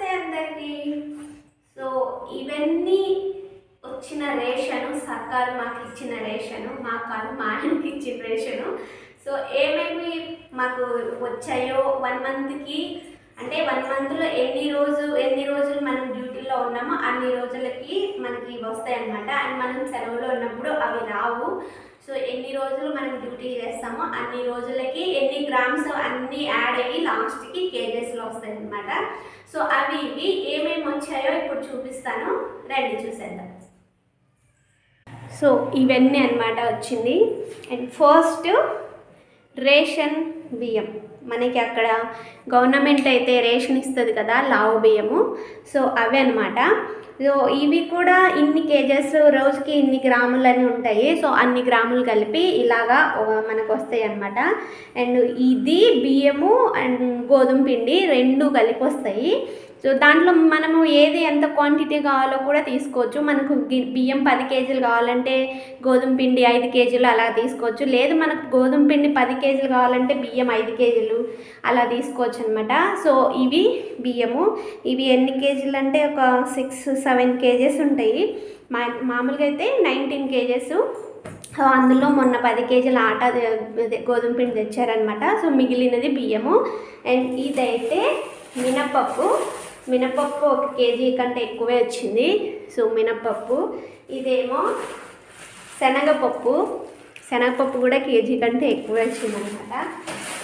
నమస్తే అందరికీ. సో ఇవన్నీ వచ్చిన రేషను సర్కారు మాకు ఇచ్చిన రేషను, మాకు కాదు మా ఆయనకి ఇచ్చిన రేషను. సో ఏమేమి మాకు వచ్చాయో 1 మంత్కి, అంటే 1 మంత్లో ఎన్ని రోజులు మనం డ్యూటీలో ఉన్నామో అన్ని రోజులకి మనకి వస్తాయి అన్నమాట. అండ్ మనం సెలవులో ఉన్నప్పుడు అవి రావు. సో ఎన్ని రోజులు మనం డ్యూటీ చేస్తామో అన్ని రోజులకి ఎన్ని గ్రామ్స్ అన్నీ యాడ్ అయ్యి లాస్ట్కి కేజెస్లో వస్తాయి అన్నమాట. సో అవి ఇవి ఏమేమి వచ్చాయో ఇప్పుడు చూపిస్తాను, రండి చూసేద్దాం. సో ఇవన్నీ అన్నమాట వచ్చింది. అండ్ ఫస్ట్ రేషన్ బియ్యం, మనకి అక్కడ గవర్నమెంట్ అయితే రేషన్ ఇస్తుంది కదా, లావు బియ్యము. సో అవి అనమాట. సో ఇవి కూడా ఇన్ని కేజెస్, రోజుకి ఇన్ని గ్రాములని ఉంటాయి. సో అన్ని గ్రాములు కలిపి ఇలాగా మనకు వస్తాయి అన్నమాట. అండ్ ఇది బియ్యము అండ్ గోధుమ పిండి 2 కలిపి వస్తాయి. సో దాంట్లో మనము ఏది ఎంత క్వాంటిటీ కావాలో కూడా తీసుకోవచ్చు. మనకు బియ్యం 10 కేజీలు కావాలంటే గోధుమ పిండి 5 కేజీలు అలా తీసుకోవచ్చు. లేదు మనకు గోధుమ పిండి 10 కేజీలు కావాలంటే బియ్యం 5 కేజీలు అలా తీసుకోవచ్చు అనమాట. సో ఇవి బియ్యము, ఇవి ఎన్ని కేజీలు అంటే ఒక 6-7 కేజెస్ ఉంటాయి. మామూలుగా అయితే 19 కేజెస్. సో అందులో మొన్న 10 కేజీల ఆట గోధుమ పిండి తెచ్చారనమాట. సో మిగిలినది బియ్యము. అండ్ ఇదైతే మినపప్పు 1 కేజీ కంటే ఎక్కువే వచ్చింది. సో మినపప్పు. ఇదేమో శనగపప్పు కూడా కేజీ కంటే ఎక్కువే వచ్చింది అనమాట.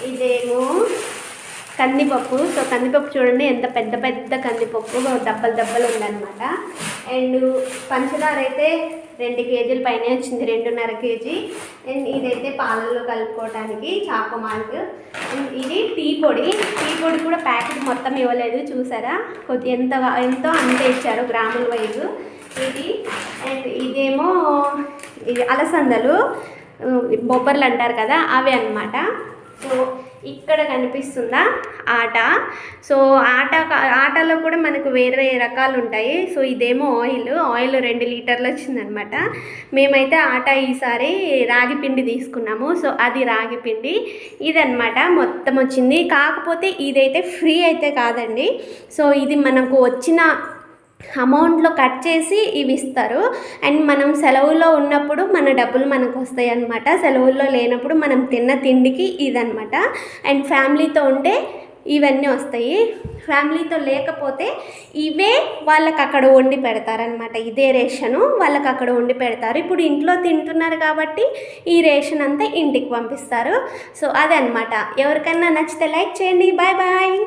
ఇదేమో కందిపప్పు. సో కందిపప్పు చూడండి ఎంత పెద్ద కందిపప్పు, దబ్బలు ఉందన్నమాట. అండ్ పంచదార అయితే 2 కేజీల పైన వచ్చింది, 2.5 కేజీ. అండ్ ఇదైతే పాలల్లో కలుపుకోవడానికి చాకో మాల్ట్. అండ్ ఇది టీ పొడి కూడా ప్యాకెట్ మొత్తం ఇవ్వలేదు, చూసారా, ఎంతో అంతే ఇచ్చారు గ్రాముల వైజ్ ఇది. అండ్ ఇదేమో ఇది అలసందలు, బొబ్బర్లు అంటారు కదా, అవి అన్నమాట. సో ఇక్కడ కనిపిస్తుందా ఆట. సో ఆటలో కూడా మనకు వేరే రకాలు ఉంటాయి. సో ఇదేమో ఆయిల్ 2 లీటర్లు వచ్చిందనమాట. మేమైతే ఆట ఈసారి రాగి పిండి తీసుకున్నాము. సో అది రాగి పిండి ఇదన్నమాట మొత్తం వచ్చింది. కాకపోతే ఇదైతే ఫ్రీ అయితే కాదండి. సో ఇది మనకు వచ్చిన అమౌంట్లో కట్ చేసి ఇవి ఇస్తారు. అండ్ మనం సెలవులో ఉన్నప్పుడు మన డబ్బులు మనకు వస్తాయి అన్నమాట. సెలవుల్లో లేనప్పుడు మనం తిన్న తిండికి ఇదన్నమాట. అండ్ ఫ్యామిలీతో ఉంటే ఇవన్నీ వస్తాయి. ఫ్యామిలీతో లేకపోతే ఇవే వాళ్ళకి అక్కడ వండి పెడతారనమాట. ఇదే రేషను వాళ్ళకి అక్కడ వండి పెడతారు. ఇప్పుడు ఇంట్లో తింటున్నారు కాబట్టి ఈ రేషన్ అంతా ఇంటికి పంపిస్తారు. సో అదనమాట. ఎవరికైనా నచ్చితే లైక్ చేయండి. Bye bye.